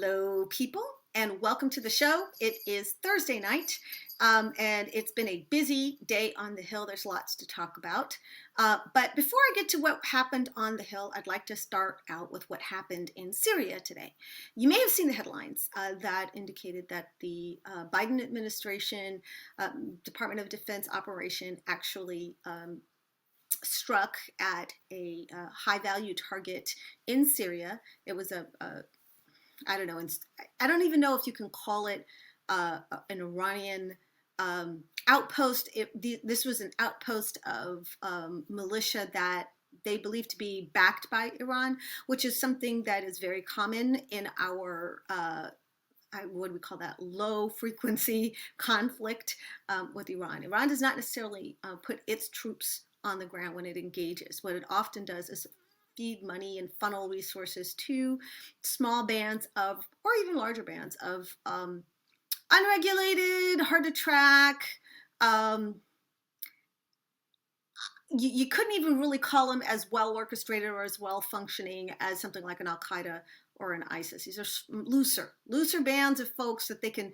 Hello, people, and welcome to the show. It is Thursday night, and it's been a busy day on the Hill. There's lots to talk about. But before I get to what happened on the Hill, I'd like to start out with what happened in Syria today. You may have seen the headlines that indicated that the Biden administration Department of Defense operation actually struck at a high value target in Syria. It was I don't know. I don't even know if you can call it an Iranian outpost. This was an outpost of militia that they believe to be backed by Iran, which is something that is very common in our what do we call that? Low frequency conflict with Iran. Iran does not necessarily put its troops on the ground when it engages. What it often does is feed money and funnel resources to small bands of, or even larger bands of unregulated, hard to track. You couldn't even really call them as well orchestrated or as well functioning as something like an Al Qaeda or an ISIS. These are looser bands of folks that they can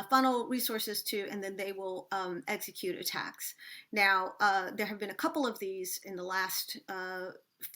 funnel resources to, and then they will execute attacks. Now, there have been a couple of these in the last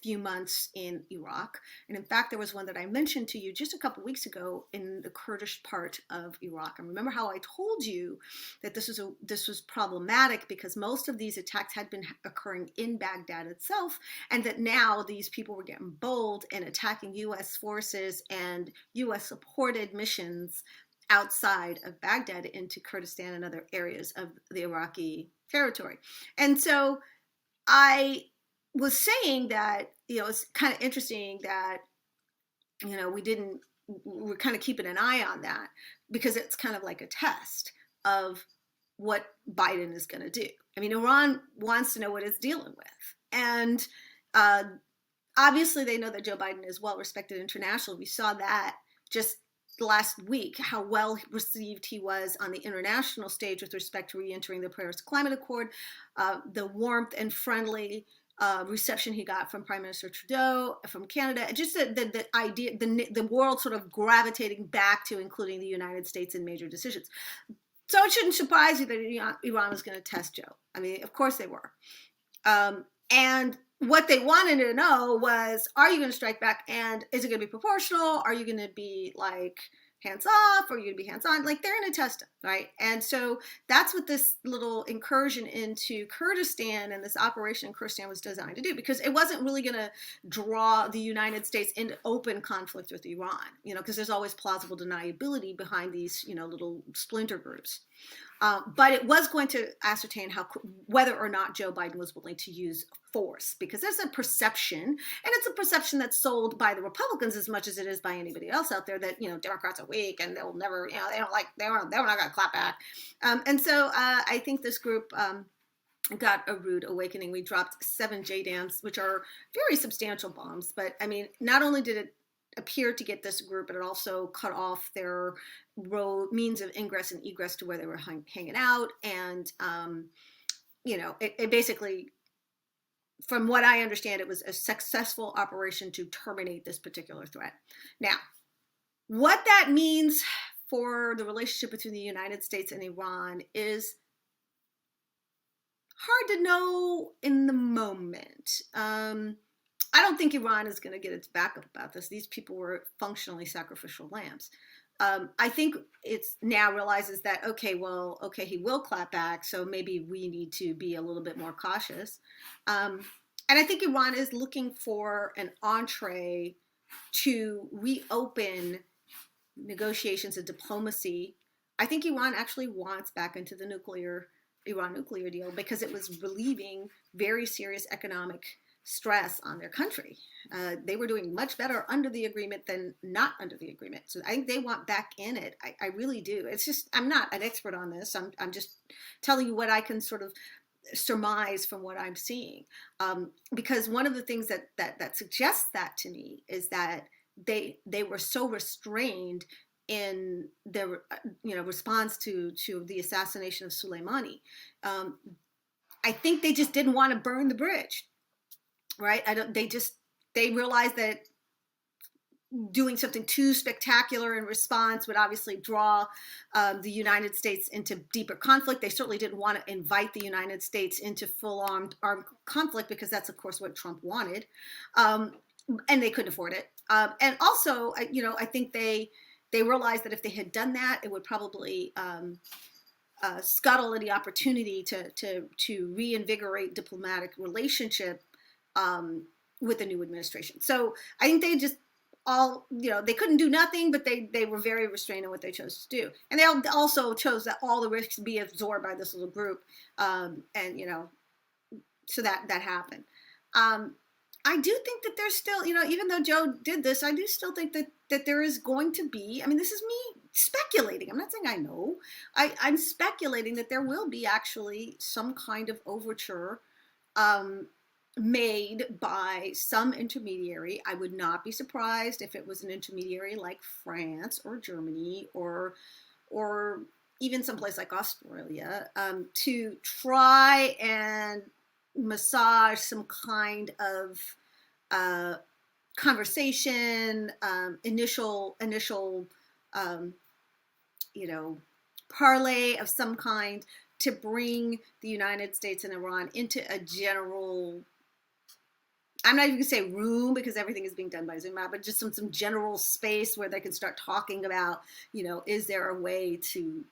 few months in Iraq. And in fact, there was one that I mentioned to you just a couple weeks ago in the Kurdish part of Iraq. And remember how I told you that this was problematic because most of these attacks had been occurring in Baghdad itself, and that now these people were getting bold and attacking U.S. forces and U.S. supported missions outside of Baghdad into Kurdistan and other areas of the Iraqi territory. And so I was saying that, it's kind of interesting that, we're kind of keeping an eye on that because it's kind of like a test of what Biden is going to do. I mean, Iran wants to know what it's dealing with. And obviously they know that Joe Biden is well respected internationally. We saw that just last week, how well received he was on the international stage with respect to re-entering the Paris Climate Accord, the warmth and friendly reception he got from Prime Minister Trudeau, from Canada, just the idea, the world sort of gravitating back to including the United States in major decisions. So it shouldn't surprise you that Iran was going to test Joe. I mean, of course they were. And what they wanted to know was, are you going to strike back? And is it going to be proportional? Are you going to be like hands off? Or are you going to be hands on? Like they're going to test it, right? And so that's what this little incursion into Kurdistan and this operation in Kurdistan was designed to do, because it wasn't really going to draw the United States into open conflict with Iran, because there's always plausible deniability behind these, little splinter groups. But it was going to ascertain whether or not Joe Biden was willing to use force, because there's a perception, and it's a perception that's sold by the Republicans as much as it is by anybody else out there, that Democrats are weak and they'll never, they're not going to clap back. And so I think this group got a rude awakening. We dropped 7 JDAMs, which are very substantial bombs. But I mean, not only did it appear to get this group, but it also cut off their means of ingress and egress to where they were hanging out. And, it basically, from what I understand, it was a successful operation to terminate this particular threat. Now, what that means for the relationship between the United States and Iran is hard to know in the moment. I don't think Iran is going to get its back up about this. These people were functionally sacrificial lambs. I think it's now realizes that, okay, he will clap back, so maybe we need to be a little bit more cautious. And I think Iran is looking for an entree to reopen negotiations and diplomacy. I think Iran actually wants back into the Iran nuclear deal because it was relieving very serious economic stress on their country. They were doing much better under the agreement than not under the agreement. So I think they want back in it. I really do. It's just, I'm not an expert on this. I'm just telling you what I can sort of surmise from what I'm seeing. Because one of the things that suggests that to me is that they were so restrained in their response to the assassination of Soleimani. I think they just didn't want to burn the bridge. Right? They realized that doing something too spectacular in response would obviously draw the United States into deeper conflict. They certainly didn't want to invite the United States into full armed conflict, because that's, of course, what Trump wanted, and they couldn't afford it. And also, I think they realized that if they had done that, it would probably scuttle any opportunity to reinvigorate diplomatic relationship with the new administration. So I think they just they couldn't do nothing, but they were very restrained in what they chose to do. And they also chose that all the risks be absorbed by this little group. And, so that happened. I do think that there's still, even though Joe did this, I do still think that there is going to be, I mean, this is me speculating. I'm not saying I know. I'm speculating that there will be actually some kind of overture made by some intermediary. I would not be surprised if it was an intermediary like France or Germany or even someplace like Australia, to try and massage some kind of conversation, initial parlay of some kind, to bring the United States and Iran into a general, I'm not even gonna say room, because everything is being done by Zoom, but just some general space where they can start talking about, is there a way to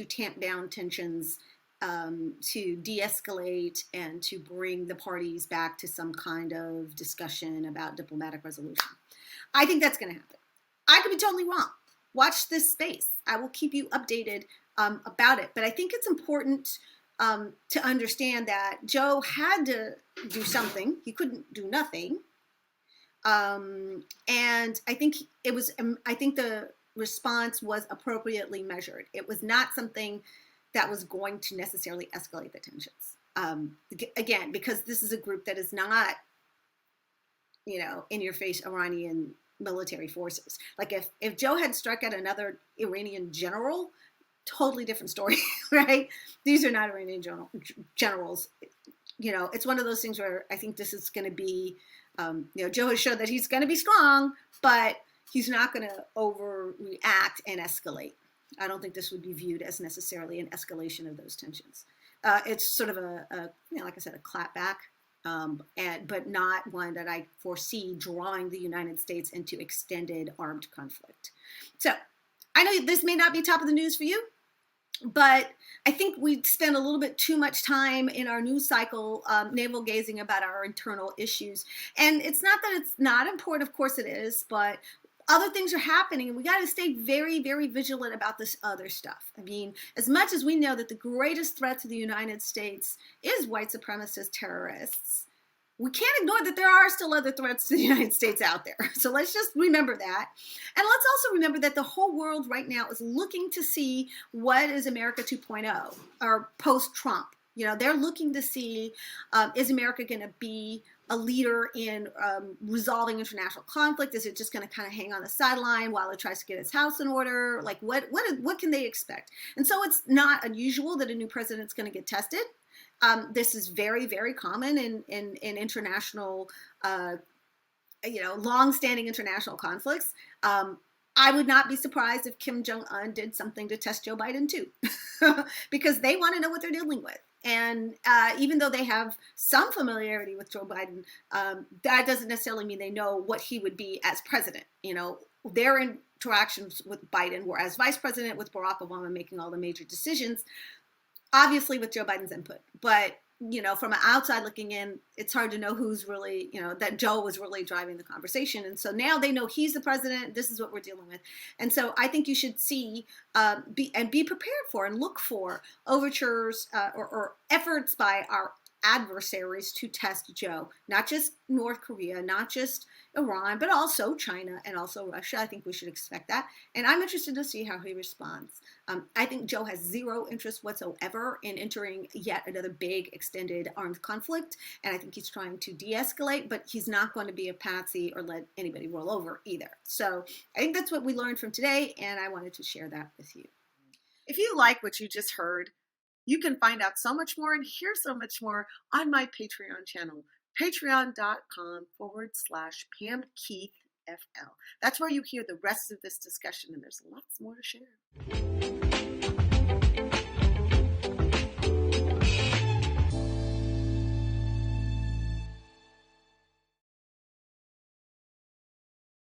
tamp down tensions, to de-escalate, and to bring the parties back to some kind of discussion about diplomatic resolution. I think that's going to happen. I could be totally wrong. Watch this space. I will keep you updated about it. But I think it's important to understand that Joe had to do something. He couldn't do nothing. And I think the response was appropriately measured. It was not something that was going to necessarily escalate the tensions. Again, because this is a group that is not, in your face Iranian military forces. Like if Joe had struck at another Iranian general, totally different story, right? These are not Iranian generals. It's one of those things where I think this is going to be, Joe has showed that he's going to be strong, but he's not going to overreact and escalate. I don't think this would be viewed as necessarily an escalation of those tensions. It's sort of like I said, a clapback, but not one that I foresee drawing the United States into extended armed conflict. So I know this may not be top of the news for you, but I think we spend a little bit too much time in our news cycle navel gazing about our internal issues. And it's not that it's not important, of course it is, but other things are happening, and we got to stay very, very vigilant about this other stuff. I mean, as much as we know that the greatest threat to the United States is white supremacist terrorists, we can't ignore that there are still other threats to the United States out there. So let's just remember that. And let's also remember that the whole world right now is looking to see what is America 2.0 or post-Trump. They're looking to see, is America going to be a leader in resolving international conflict? Is it just going to kind of hang on the sideline while it tries to get its house in order? Like, what can they expect? And so it's not unusual that a new president's going to get tested. This is very, very common in international, long-standing international conflicts. I would not be surprised if Kim Jong-un did something to test Joe Biden too, because they want to know what they're dealing with. And even though they have some familiarity with Joe Biden, that doesn't necessarily mean they know what he would be as president. Their interactions with Biden were as vice president, with Barack Obama making all the major decisions, obviously with Joe Biden's input. But, from an outside looking in, it's hard to know who's really, that Joe was really driving the conversation. And so now they know he's the president. This is what we're dealing with. And so I think you should see, be prepared for and look for overtures or efforts by our adversaries to test Joe, not just North Korea, not just Iran, but also China and also Russia. I think we should expect that. And I'm interested to see how he responds. I think Joe has zero interest whatsoever in entering yet another big extended armed conflict. And I think he's trying to de-escalate, but he's not going to be a patsy or let anybody roll over either. So I think that's what we learned from today. And I wanted to share that with you. If you like what you just heard, you can find out so much more and hear so much more on my Patreon channel, patreon.com/Pam Keith That's where you hear the rest of this discussion, and there's lots more to share.